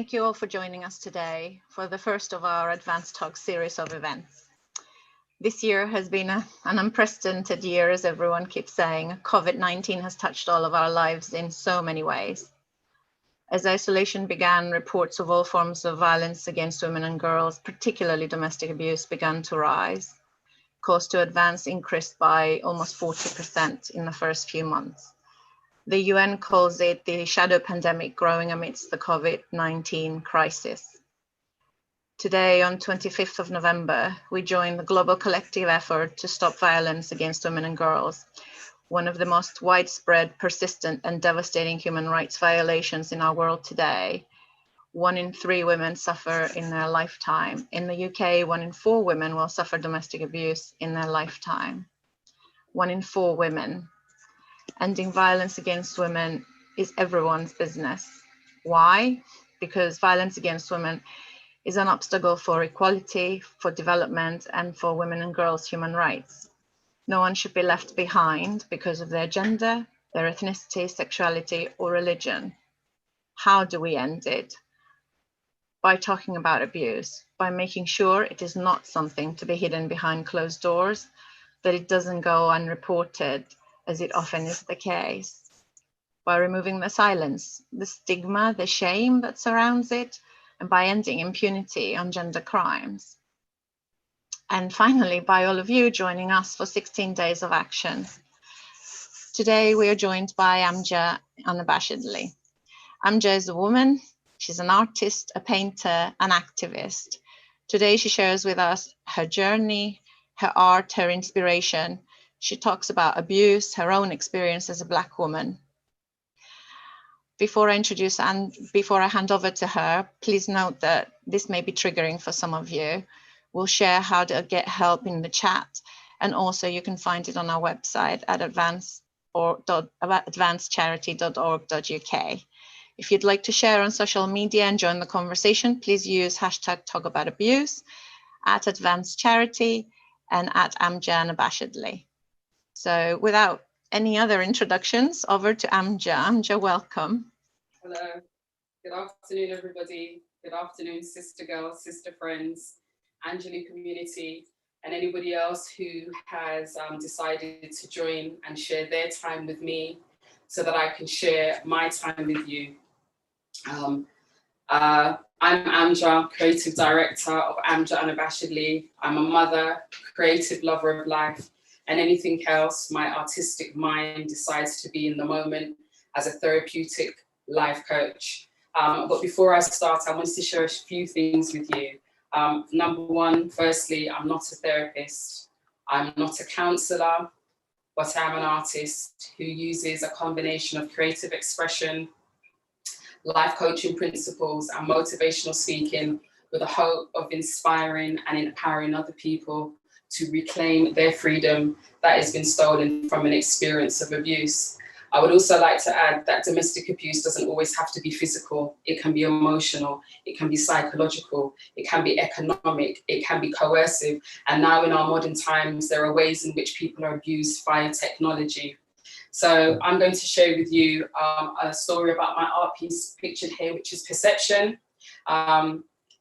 Thank you all for joining us today for the first of our Advanced Talk series of events. This year has been an unprecedented year, as everyone keeps saying. COVID-19 has touched all of our lives in so many ways. As isolation began, reports of all forms of violence against women and girls, particularly domestic abuse, began to rise. Calls to advance increased by almost 40% in the first few months. The UN calls it the shadow pandemic growing amidst the COVID-19 crisis. Today, on 25th of November, we join the global collective effort to stop violence against women and girls, one of the most widespread, persistent, and devastating human rights violations in our world today. 1 in 3 women suffer in their lifetime. In the UK, 1 in 4 women will suffer domestic abuse in their lifetime. 1 in 4 women. Ending violence against women is everyone's business. Why? Because violence against women is an obstacle for equality, for development, and for women and girls' human rights. No one should be left behind because of their gender, their ethnicity, sexuality, or religion. How do we end it? By talking about abuse, by making sure it is not something to be hidden behind closed doors, that it doesn't go unreported, as it often is the case, by removing the silence, the stigma, the shame that surrounds it, and by ending impunity on gender crimes. And finally, by all of you joining us for 16 days of action. Today, we are joined by AMJA Unabashedly. AMJA is a woman. She's an artist, a painter, an activist. Today, she shares with us her journey, her art, her inspiration. She talks about abuse, her own experience as a Black woman. Before I introduce and before I hand over to her, please note that this may be triggering for some of you. We'll share how to get help in the chat, and also you can find it on our website at advancedcharity.org.uk. If you'd like to share on social media and join the conversation, please use #TalkAboutAbuse at Advanced Charity and at AMJA Unabashedly. So without any other introductions, over to AMJA. AMJA, welcome. Hello. Good afternoon, everybody. Good afternoon, sister girls, sister friends, Angeli community, and anybody else who has decided to join and share their time with me so that I can share my time with you. I'm AMJA, creative director of AMJA Unabashedly. I'm a mother, creative lover of life, and anything else my artistic mind decides to be in the moment as a therapeutic life coach. But before I start, I wanted to share a few things with you. Number one, firstly, I'm not a therapist. I'm not a counselor, but I'm an artist who uses a combination of creative expression, life coaching principles, and motivational speaking with the hope of inspiring and empowering other people to reclaim their freedom that has been stolen from an experience of abuse. I would also like to add that domestic abuse doesn't always have to be physical. It can be emotional, it can be psychological, it can be economic, it can be coercive. And now in our modern times, there are ways in which people are abused via technology. So I'm going to share with you a story about my art piece pictured here, which is Perception.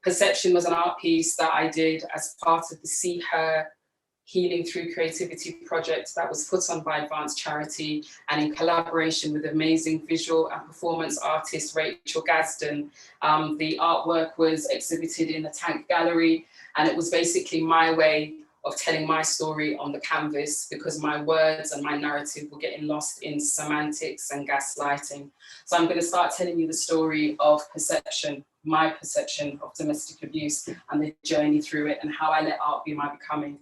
Perception was an art piece that I did as part of the See Her Healing Through Creativity project that was put on by Advanced Charity and in collaboration with amazing visual and performance artist Rachel Gadsden. The artwork was exhibited in the Tank Gallery, and it was basically my way of telling my story on the canvas because my words and my narrative were getting lost in semantics and gaslighting. So I'm going to start telling you the story of perception, my perception of domestic abuse and the journey through it and how I let art be my becoming.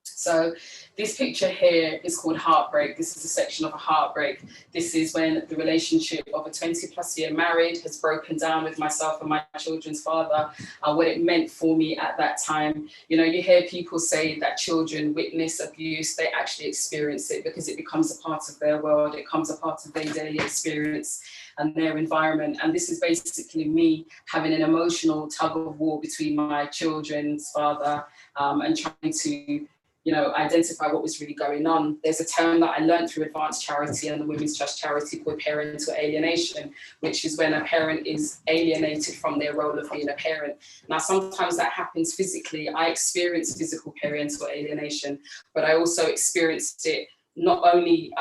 So this picture here is called Heartbreak. This is a section of a heartbreak. This is when the relationship of a 20+ year married has broken down with myself and my children's father, and what it meant for me at that time. You know, you hear people say that children witness abuse, they actually experience it because it becomes a part of their world, it becomes a part of their daily experience and their environment. And this is basically me having an emotional tug of war between my children's father and trying to identify what was really going on. There's a term that I learned through Advanced Charity and the Women's Trust Charity called parental alienation, which is when a parent is alienated from their role of being a parent. Now, sometimes that happens physically. I experienced physical parental alienation, but I also experienced it not only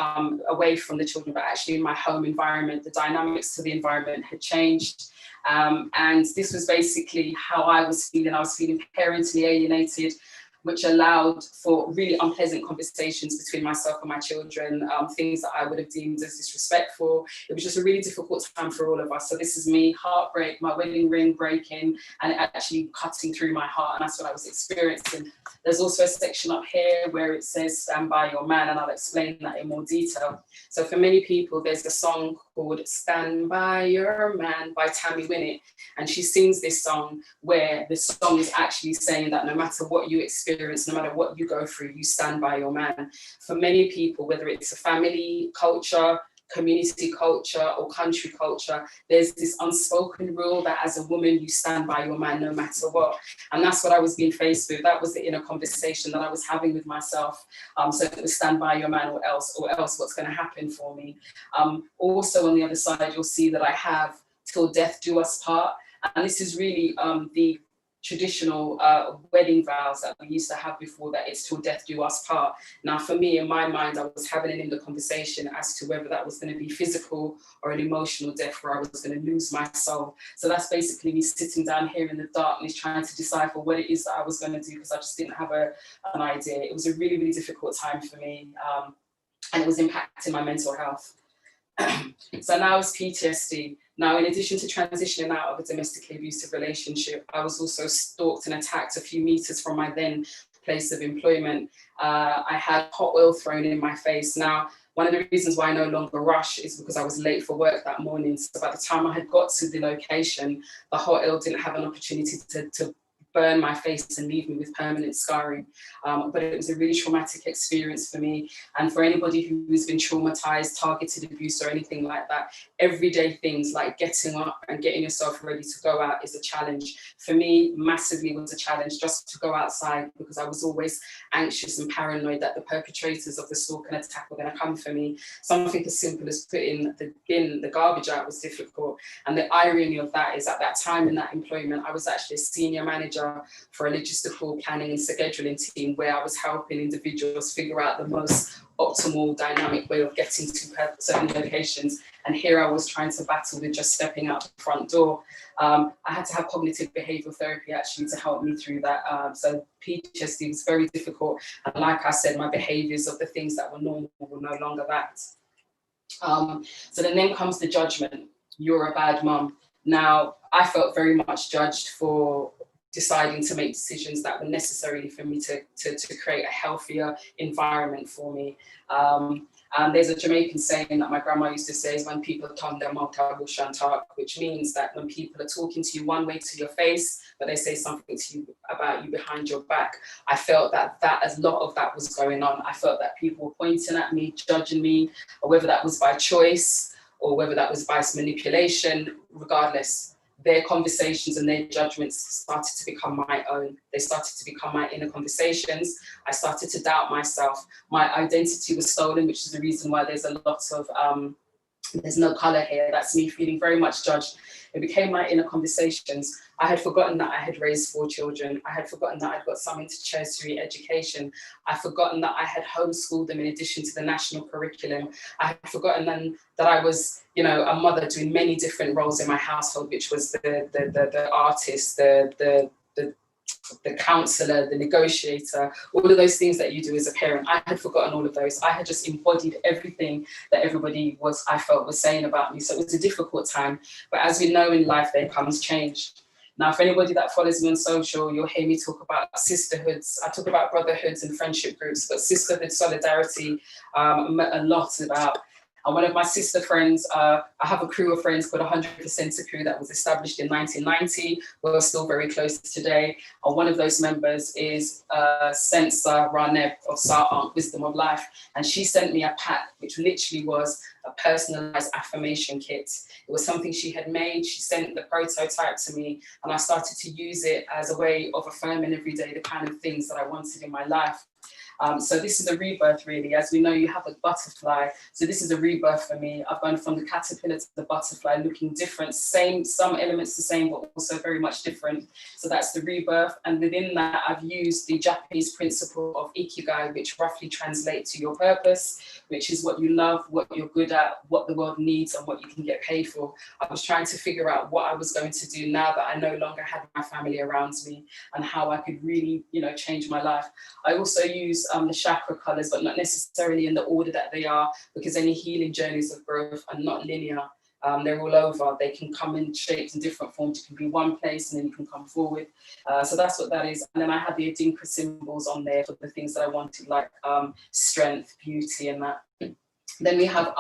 away from the children, but actually in my home environment. The dynamics to the environment had changed. And this was basically how I was feeling. I was feeling parentally alienated, which allowed for really unpleasant conversations between myself and my children, things that I would have deemed as disrespectful. It was just a really difficult time for all of us. So this is me, heartbreak, my wedding ring breaking, and it actually cutting through my heart, and that's what I was experiencing. There's also a section up here where it says, "Stand by your man," and I'll explain that in more detail. So for many people, there's a song called "Stand By Your Man" by Tammy Wynette, and she sings this song where the song is actually saying that no matter what you experience, no matter what you go through, you stand by your man. For many people, whether it's a family culture, community culture, or country culture, there's this unspoken rule that as a woman, you stand by your man no matter what. And that's what I was being faced with. That was the inner conversation that I was having with myself. So it was stand by your man, or else what's going to happen for me. Also on the other side, you'll see that I have "Till Death Do Us Part." And this is really the traditional wedding vows that we used to have before that. It's "Till Death Do Us Part." Now, for me, in my mind, I was having an inner conversation as to whether that was going to be physical or an emotional death, where I was going to lose my soul. So that's basically me sitting down here in the darkness, trying to decipher what it is that I was going to do, because I just didn't have an idea. It was a really, really difficult time for me, and it was impacting my mental health. So now it's PTSD. Now, in addition to transitioning out of a domestically abusive relationship, I was also stalked and attacked a few meters from my then place of employment. I had hot oil thrown in my face. Now, one of the reasons why I no longer rush is because I was late for work that morning. So by the time I had got to the location, the hot oil didn't have an opportunity to burn my face and leave me with permanent scarring. But it was a really traumatic experience for me. And for anybody who's been traumatized, targeted abuse, or anything like that, everyday things like getting up and getting yourself ready to go out is a challenge. For me, massively was a challenge just to go outside, because I was always anxious and paranoid that the perpetrators of the stalk and attack were going to come for me. Something as simple as putting the garbage out was difficult. And the irony of that is, at that time in that employment, I was actually a senior manager for a logistical planning and scheduling team, where I was helping individuals figure out the most optimal dynamic way of getting to certain locations. And here I was trying to battle with just stepping out the front door. I had to have cognitive behavioral therapy actually to help me through that. So PTSD was very difficult. And like I said, my behaviors of the things that were normal were no longer that. So then comes the judgment. You're a bad mum. Now, I felt very much judged for deciding to make decisions that were necessary for me to create a healthier environment for me. There's a Jamaican saying that my grandma used to say is, when people talk their mouth, which means that when people are talking to you one way to your face, but they say something to you about you behind your back. I felt that a lot of that was going on. I felt that people were pointing at me, judging me, or whether that was by choice or whether that was by manipulation, regardless. Their conversations and their judgments started to become my own. They started to become my inner conversations. I started to doubt myself. My identity was stolen, which is the reason why there's a lot of, there's no color here. That's me feeling very much judged. It became my inner conversations. I had forgotten that I had raised 4 children. I had forgotten that I'd got some into tertiary education. I'd forgotten that I had homeschooled them in addition to the national curriculum. I had forgotten then that I was, a mother doing many different roles in my household, which was the artist, the counselor, the negotiator, all of those things that you do as a parent. I had forgotten all of those. I had just embodied everything that everybody I felt was saying about me. So it was a difficult time. But as we know in life, there comes change. Now, for anybody that follows me on social, you'll hear me talk about sisterhoods. I talk about brotherhoods and friendship groups, but sisterhood, solidarity, a lot about. And one of my sister friends, I have a crew of friends called 100% Crew that was established in 1990. We're still very close today. And one of those members is Sensa Raneb of Sa'ank, Wisdom of Life. And she sent me a pack, which literally was a personalized affirmation kit. It was something she had made. She sent the prototype to me, and I started to use it as a way of affirming every day the kind of things that I wanted in my life. So this is a rebirth, really. As we know, you have a butterfly. So this is a rebirth for me. I've gone from the caterpillar to the butterfly, looking different, same, some elements the same, but also very much different. So that's the rebirth. And within that, I've used the Japanese principle of ikigai, which roughly translates to your purpose, which is what you love, what you're good at, what the world needs, and what you can get paid for. I was trying to figure out what I was going to do now that I no longer had my family around me, and how I could really, change my life. I also use the chakra colors, but not necessarily in the order that they are, because any healing journeys of growth are not linear. They're all over. They can come in shapes and different forms. You can be one place and then you can come forward. So that's what that is. And then I had the Adinka symbols on there for the things that I wanted, like strength, beauty, and that. Then we have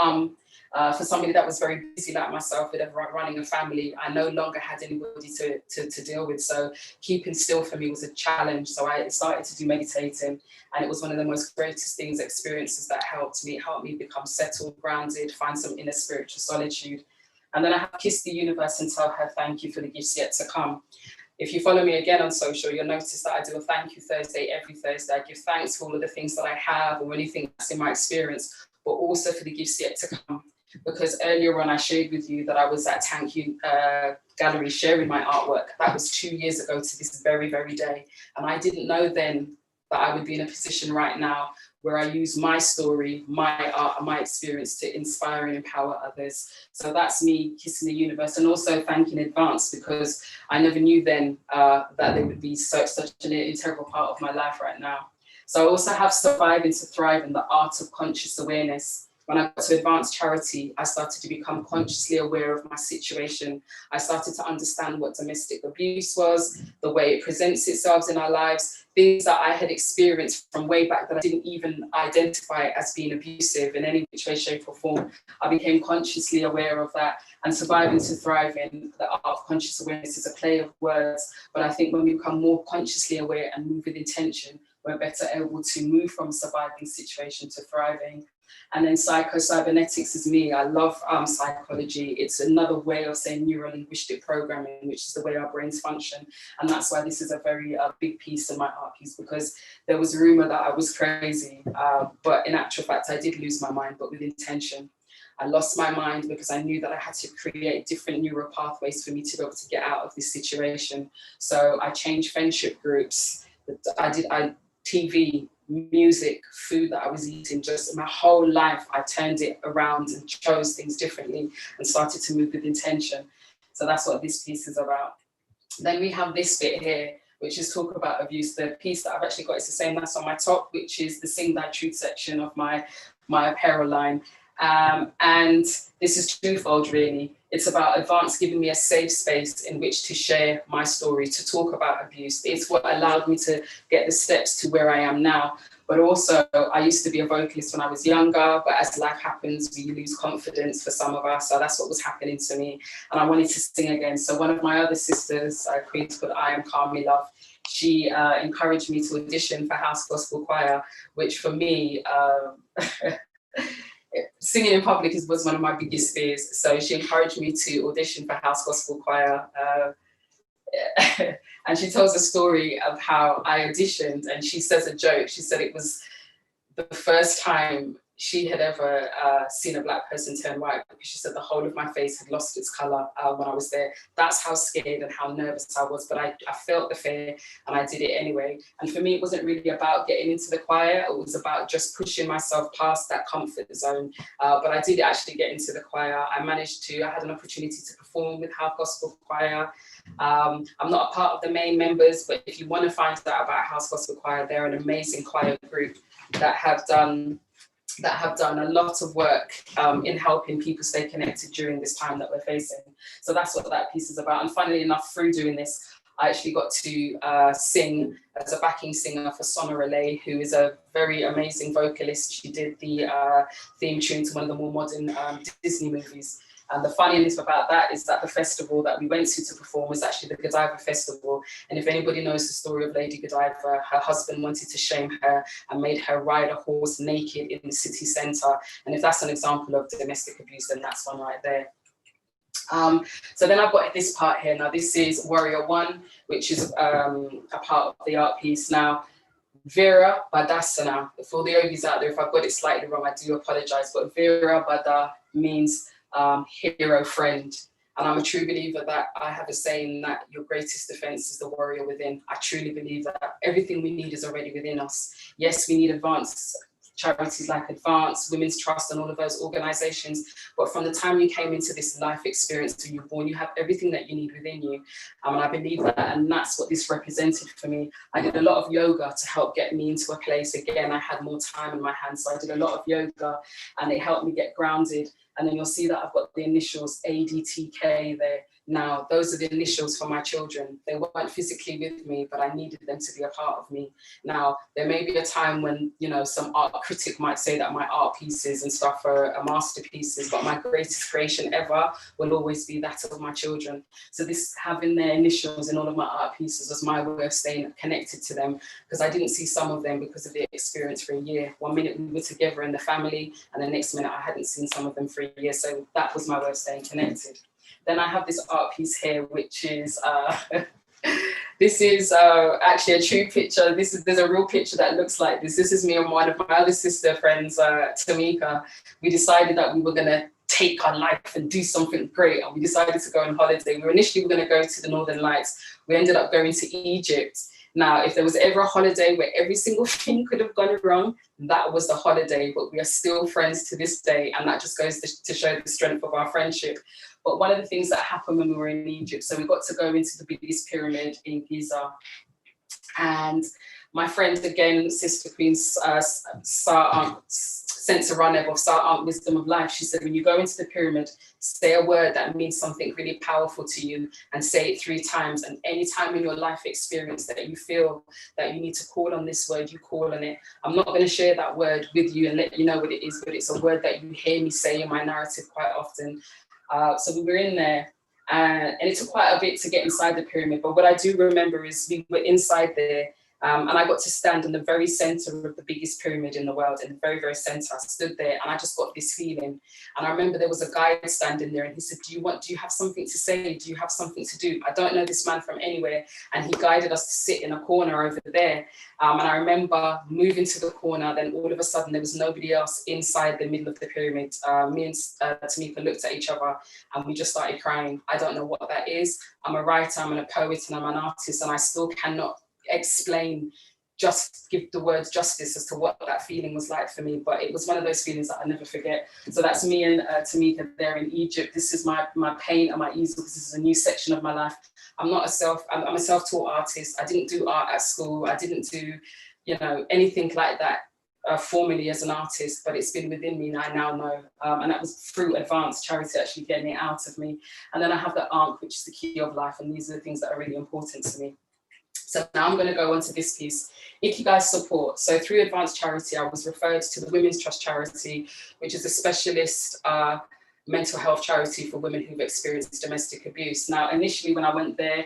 for somebody that was very busy like myself with running a family, I no longer had anybody to deal with. So keeping still for me was a challenge. So I started to do meditating, and it was one of the most greatest experiences that helped me become settled, grounded, find some inner spiritual solitude. And then I have kissed the universe and tell her thank you for the gifts yet to come. If you follow me again on social, you'll notice that I do a thank you Thursday every Thursday. I give thanks for all of the things that I have or anything that's in my experience, but also for the gifts yet to come. Because earlier on I shared with you that I was at Thank You Gallery sharing my artwork. That was 2 years ago to this very, very day. And I didn't know then that I would be in a position right now where I use my story, my art, and my experience to inspire and empower others. So that's me kissing the universe, and also thanking Advance, because I never knew then that they would be such an integral part of my life right now. So I also have Surviving to Thrive in the Art of Conscious Awareness. When I got to Advanced Charity, I started to become consciously aware of my situation. I started to understand what domestic abuse was, the way it presents itself in our lives, things that I had experienced from way back that I didn't even identify as being abusive in any which way, shape or form. I became consciously aware of that, and Surviving to Thrive in the Art of Conscious Awareness is a play of words. But I think when we become more consciously aware and move with intention, we're better able to move from surviving situation to thriving. And then psycho-cybernetics is me. I love psychology. It's another way of saying neuro-linguistic programming, which is the way our brains function. And that's why this is a very big piece of my art piece, because there was a rumor that I was crazy. But in actual fact, I did lose my mind, but with intention. I lost my mind because I knew that I had to create different neural pathways for me to be able to get out of this situation. So I changed friendship groups. I TV, music, food that I was eating, just my whole life, I turned it around and chose things differently and started to move with intention. So that's what this piece is about. Then we have this bit here, which is talk about abuse. The piece that I've actually got is the same that's on my top, which is the Sing Thy Truth section of my apparel line. And this is twofold, really. It's about Advance giving me a safe space in which to share my story, to talk about abuse. It's what allowed me to get the steps to where I am now. But also, I used to be a vocalist when I was younger, but as life happens, we lose confidence for some of us. So that's what was happening to me. And I wanted to sing again. So one of my other sisters, Queen's called I Am Calmly Love, she encouraged me to audition for House Gospel Choir, which for me, singing in public was one of my biggest fears. So she encouraged me to audition for House Gospel Choir. And she tells a story of how I auditioned, and she says a joke. She said it was the first time she had ever seen a Black person turn white, because she said the whole of my face had lost its colour when I was there. That's how scared and how nervous I was, but I felt the fear and I did it anyway. And for me, it wasn't really about getting into the choir. It was about just pushing myself past that comfort zone. But I did actually get into the choir. I had an opportunity to perform with House Gospel Choir. I'm not a part of the main members, but if you want to find out about House Gospel Choir, they're an amazing choir group that have done a lot of work in helping people stay connected during this time that we're facing. So that's what that piece is about. And funnily enough, through doing this, I actually got to sing as a backing singer for Sona Relay, who is a very amazing vocalist. She did the theme tune to one of the more modern Disney movies. And the funniness about that is that the festival that we went to perform was actually the Godiva Festival. And if anybody knows the story of Lady Godiva, her husband wanted to shame her and made her ride a horse naked in the city centre. And if that's an example of domestic abuse, then that's one right there. So then I've got this part here. Now this is Warrior 1, which is a part of the art piece. Now, Vera Badasana, for the yogis out there, if I've got it slightly wrong, I do apologize, but Vera Bada means hero friend. And I'm a true believer that I have a saying that your greatest defense is the warrior within. I truly believe that everything we need is already within us. Yes, we need advanced charities like Advance, Women's Trust, and all of those organizations. But from the time you came into this life experience to you born, you have everything that you need within you. And I believe that, and that's what this represented for me. I did a lot of yoga to help get me into a place. Again, I had more time in my hands, so I did a lot of yoga and it helped me get grounded. And then you'll see that I've got the initials ADTK there. Now, those are the initials for my children. They weren't physically with me, but I needed them to be a part of me. Now, there may be a time when, you know, some art critic might say that my art pieces and stuff are masterpieces, but my greatest creation ever will always be that of my children. So this having their initials in all of my art pieces was my way of staying connected to them, because I didn't see some of them because of the experience for a year. One minute we were together in the family, and the next minute I hadn't seen some of them for a year. So that was my way of staying connected. Then I have this art piece here, which is, this is actually a true picture. There's a real picture that looks like this. This is me and one of my other sister friends, Tamika. We decided that we were gonna take our life and do something great. And we decided to go on holiday. We were initially gonna go to the Northern Lights. We ended up going to Egypt. Now, if there was ever a holiday where every single thing could have gone wrong, that was the holiday, but we are still friends to this day. And that just goes to show the strength of our friendship. But one of the things that happened when we were in Egypt, so we got to go into the biggest pyramid in Giza. And my friend, again, Sister Queen, Sense of Raneb of Sa'ant Wisdom of Life, she said, when you go into the pyramid, say a word that means something really powerful to you and say it 3 times. And any time in your life experience that you feel that you need to call on this word, you call on it. I'm not going to share that word with you and let you know what it is, but it's a word that you hear me say in my narrative quite often. So we were in there and it took quite a bit to get inside the pyramid. But what I do remember is we were inside there and I got to stand in the very center of the biggest pyramid in the world, in the very, very center. I stood there and I just got this feeling. And I remember there was a guy standing there and he said, do you have something to say? Do you have something to do? I don't know this man from anywhere. And he guided us to sit in a corner over there. And I remember moving to the corner, then all of a sudden there was nobody else inside the middle of the pyramid. Me and Tamika looked at each other and we just started crying. I don't know what that is. I'm a writer, I'm a poet, and I'm an artist, and I still cannot explain, just give the words justice as to what that feeling was like for me. But it was one of those feelings that I never forget. So that's me and Tamika there in Egypt. This is my paint and my easel, because this is a new section of my life. I'm a self-taught artist. I didn't do art at school. I didn't do, anything like that formally as an artist, but it's been within me and I now know. And that was through Advanced Charity actually getting it out of me. And then I have the Ankh, which is the key of life. And these are the things that are really important to me. So now I'm going to go on to this piece, Ikigai support. So through Advanced Charity, I was referred to the Women's Trust charity, which is a specialist mental health charity for women who've experienced domestic abuse. Now, initially when I went there,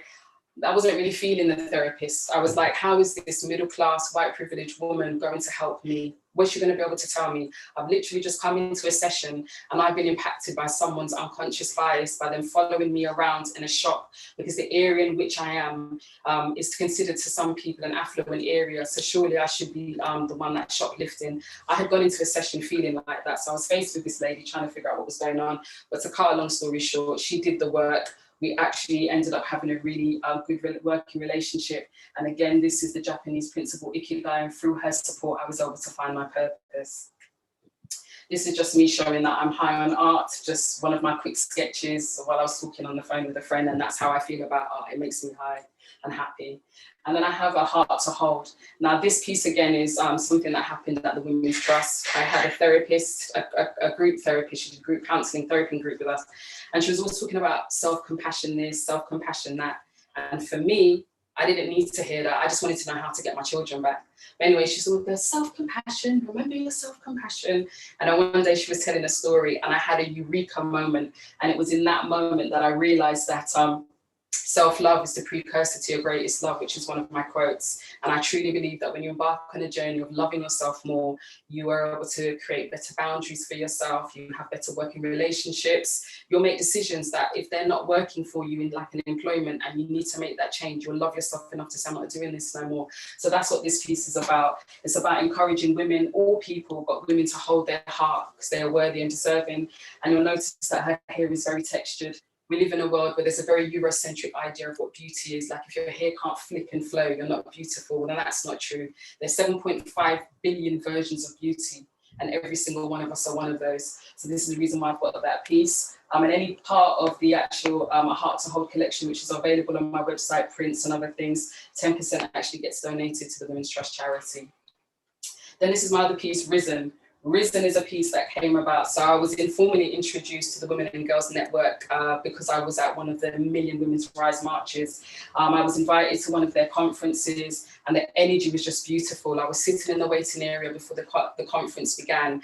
I wasn't really feeling the therapist. I was like, how is this middle-class, white privileged woman going to help me? What's she going to be able to tell me? I've literally just come into a session and I've been impacted by someone's unconscious bias, by them following me around in a shop, because the area in which I am is considered to some people an affluent area. So surely I should be the one that's shoplifting. I had gone into a session feeling like that. So I was faced with this lady trying to figure out what was going on. But to cut a long story short, she did the work. We actually ended up having a really good working relationship. And again, this is the Japanese principle, Ikigai, and through her support, I was able to find my purpose. This is just me showing that I'm high on art, just one of my quick sketches while I was talking on the phone with a friend, and that's how I feel about art. It makes me high and happy. And then I have a heart to hold. Now this piece again is something that happened at the Women's Trust. I had a therapist, a group therapist, she did group counselling, therapy group with us. And she was always talking about self-compassion this, self-compassion that. And for me, I didn't need to hear that. I just wanted to know how to get my children back. But anyway, she said, there's self-compassion, remember your self-compassion. And then one day she was telling a story and I had a eureka moment. And it was in that moment that I realized that self-love is the precursor to your greatest love, which is one of my quotes. And I truly believe that when you embark on a journey of loving yourself more, you are able to create better boundaries for yourself, you have better working relationships, you'll make decisions that if they're not working for you in like an employment and you need to make that change, you'll love yourself enough to say, I'm not doing this no more. So that's what this piece is about. It's about encouraging women, all people, but women to hold their heart because they are worthy and deserving. And you'll notice that her hair is very textured. We live in a world where there's a very Eurocentric idea of what beauty is. Like if your hair can't flip and flow, you're not beautiful. And that's not true. There's 7.5 billion versions of beauty, and every single one of us are one of those. So this is the reason why I've got that piece. And any part of the actual Heart to Hold collection, which is available on my website, prints and other things, 10% actually gets donated to the Women's Trust charity. Then this is my other piece, Risen. Risen is a piece that came about. So I was informally introduced to the Women and Girls Network because I was at one of the Million Women's Rise marches. I was invited to one of their conferences and the energy was just beautiful. I was sitting in the waiting area before the conference began,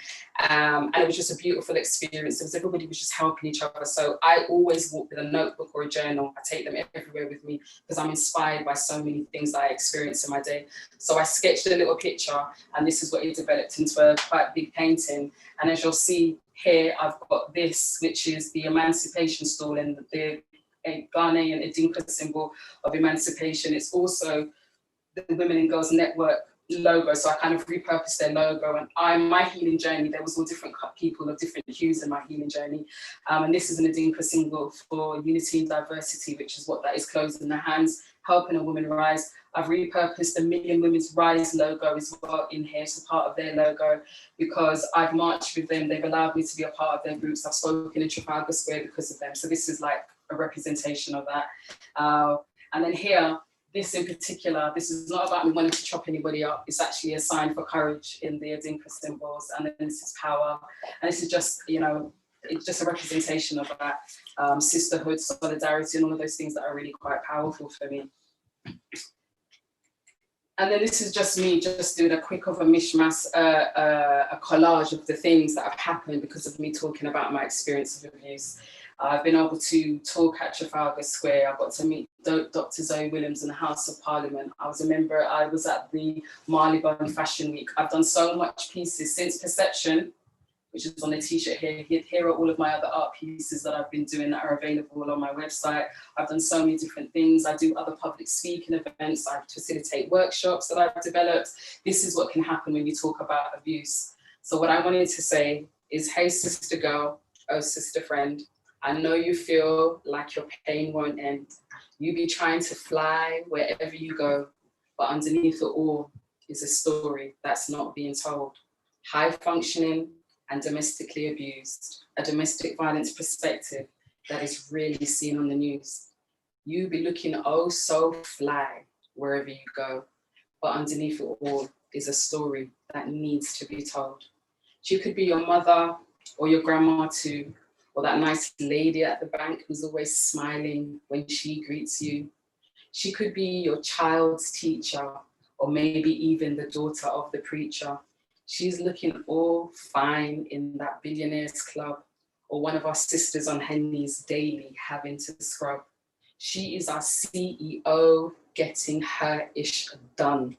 and it was just a beautiful experience. Everybody was just helping each other. So I always walk with a notebook or a journal. I take them everywhere with me because I'm inspired by so many things that I experience in my day. So I sketched a little picture and this is what it developed into a quite big painting. And as you'll see here, I've got this, which is the emancipation stool and the Ghanaian Adinka symbol of emancipation. It's also the Women and Girls Network logo, so I kind of repurposed their logo. And my healing journey, there was all different people of different hues in my healing journey. And this is an Adinka symbol for unity and diversity, which is what that is, closed in the hands, helping a woman rise. I've repurposed the Million Women's Rise logo as well in here, so part of their logo, because I've marched with them. They've allowed me to be a part of their groups. I've spoken in Trafalgar Square because of them. So this is like a representation of that. And then here, this in particular, this is not about me wanting to chop anybody up. It's actually a sign for courage in the Adinka symbols. And then this is power. And this is just, you know, it's just a representation of that sisterhood, solidarity, and all of those things that are really quite powerful for me. And then this is just me just doing a quick of a mishmash, a collage of the things that have happened because of me talking about my experience of abuse. I've been able to talk at Trafalgar Square. I got to meet Dr. Zoe Williams in the House of Parliament. I was at the Marylebone Fashion Week. I've done so much pieces since Perception, which is on the t-shirt here. Here are all of my other art pieces that I've been doing that are available on my website. I've done so many different things. I do other public speaking events. I facilitate workshops that I've developed. This is what can happen when you talk about abuse. So what I wanted to say is, hey, sister girl, oh, sister friend, I know you feel like your pain won't end. You be trying to fly wherever you go, but underneath it all is a story that's not being told. High functioning and domestically abused, a domestic violence perspective that is rarely seen on the news. You be looking oh so fly wherever you go, but underneath it all is a story that needs to be told. She could be your mother or your grandma too, or that nice lady at the bank who's always smiling when she greets you. She could be your child's teacher, or maybe even the daughter of the preacher. She's looking all fine in that billionaires club, or one of our sisters on her knees daily having to scrub. She is our CEO getting her ish done.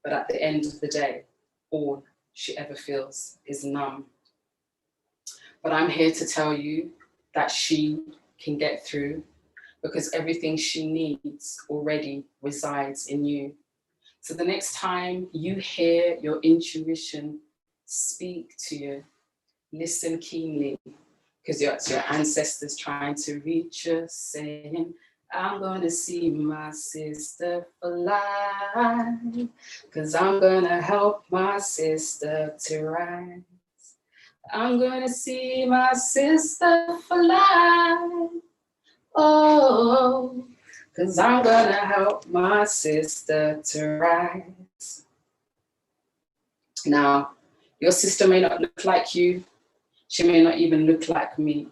But at the end of the day, all she ever feels is numb. But I'm here to tell you that she can get through because everything she needs already resides in you. So the next time you hear your intuition speak to you, listen keenly, because it's your ancestors trying to reach you, saying, I'm gonna see my sister fly, because I'm gonna help my sister to rise. I'm gonna see my sister fly, oh, because I'm gonna help my sister to rise. Now, your sister may not look like you, she may not even look like me,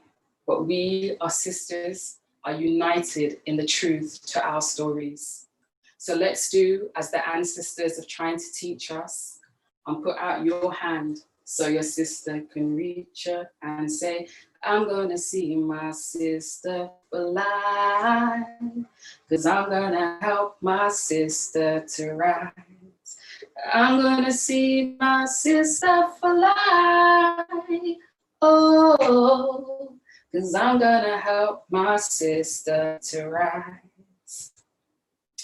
but we, our sisters, are united in the truth to our stories. So let's do as the ancestors are trying to teach us, and put out your hand so your sister can reach her and say, I'm gonna see my sister fly, 'cause I'm gonna help my sister to rise. I'm gonna see my sister fly, oh, 'cause I'm gonna help my sister to rise.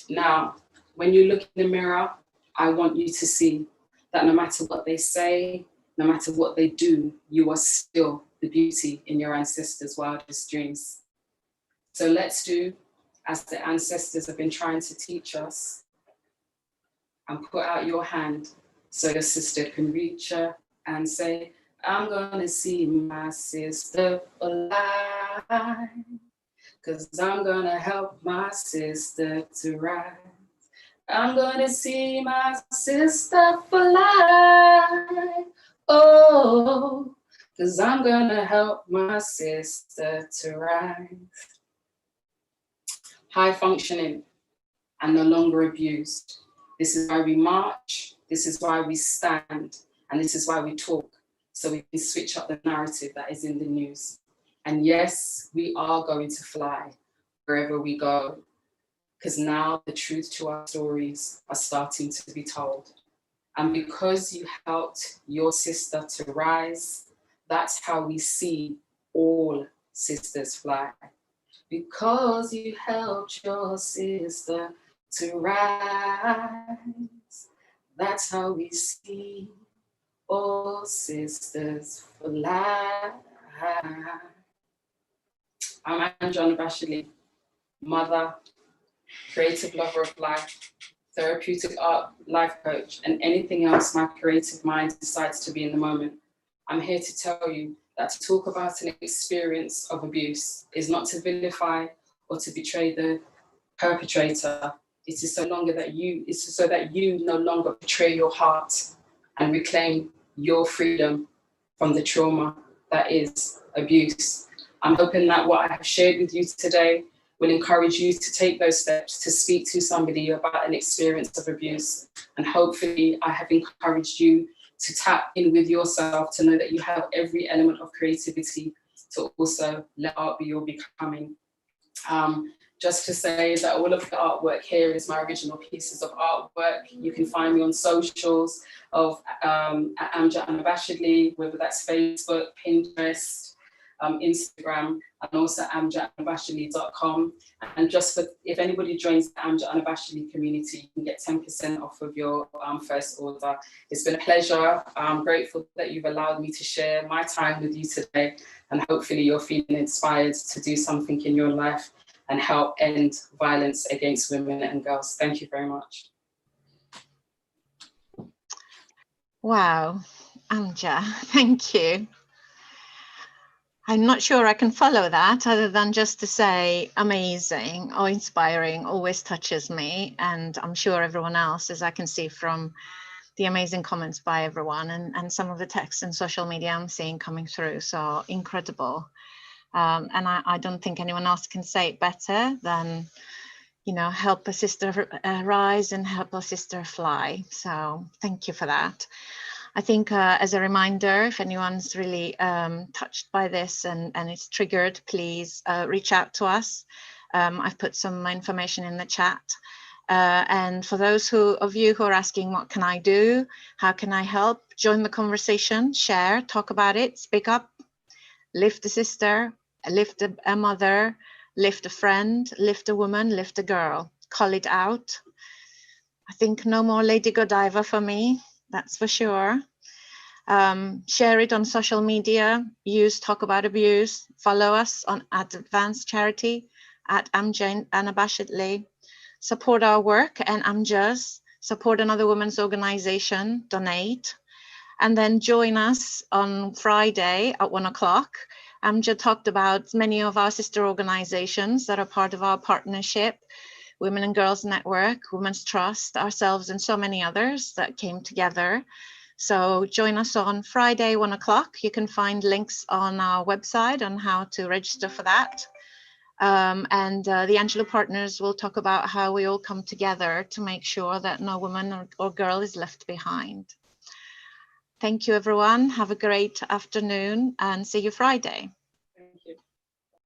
Now, when you look in the mirror, I want you to see that no matter what they say, no matter what they do, you are still the beauty in your ancestors' wildest dreams. So let's do as the ancestors have been trying to teach us, and put out your hand so your sister can reach her and say, I'm gonna see my sister fly, 'cause I'm gonna help my sister to rise. I'm gonna see my sister fly, oh, 'cause I'm gonna help my sister to rise. High functioning and no longer abused. This is why we march, this is why we stand, and this is why we talk, so we can switch up the narrative that is in the news. And yes, we are going to fly wherever we go, because now the truth to our stories are starting to be told. And because you helped your sister to rise, that's how we see all sisters fly. Because you helped your sister to rise, that's how we see all sisters fly. I'm AMJA Unabashedly, mother, creative lover of life, therapeutic art life coach, and anything else my creative mind decides to be in the moment. I'm here to tell you that to talk about an experience of abuse is not to vilify or to betray the perpetrator. It is so that you no longer betray your heart and reclaim your freedom from the trauma that is abuse. I'm hoping that what I have shared with you today will encourage you to take those steps to speak to somebody about an experience of abuse. And hopefully I have encouraged you to tap in with yourself, to know that you have every element of creativity to also let art be your becoming. Just to say that all of the artwork here is my original pieces of artwork. You can find me on socials of at AMJA Unabashedly, whether that's Facebook, Pinterest, Instagram, and also amjaunabashedly.com. And just for, if anybody joins the AMJA Unabashedly community, you can get 10% off of your first order. It's been a pleasure. I'm grateful that you've allowed me to share my time with you today, and hopefully you're feeling inspired to do something in your life and help end violence against women and girls. Thank you very much. Wow, AMJA, thank you. I'm not sure I can follow that other than just to say amazing or inspiring always touches me. And I'm sure everyone else, as I can see from the amazing comments by everyone and some of the texts and social media I'm seeing coming through. So incredible. And I don't think anyone else can say it better than, you know, help a sister rise and help a sister fly. So thank you for that. I think as a reminder, if anyone's really touched by this and it's triggered, please reach out to us. I've put some information in the chat. And for those of you who are asking, what can I do? How can I help? Join the conversation, share, talk about it, speak up, lift a sister, lift a mother, lift a friend, lift a woman, lift a girl, call it out. I think no more Lady Godiva for me, that's for sure. Share it on social media, Talk About Abuse, follow us on at Advanced Charity, at AMJA Unabashedly, support our work and AMJA's, support another women's organization, donate, and then join us on Friday at 1 o'clock. AMJA talked about many of our sister organizations that are part of our partnership, Women and Girls Network, Women's Trust, ourselves, and so many others that came together. So join us on Friday, 1 o'clock. You can find links on our website on how to register for that. And the AMJA partners will talk about how we all come together to make sure that no woman or girl is left behind. Thank you, everyone. Have a great afternoon and see you Friday.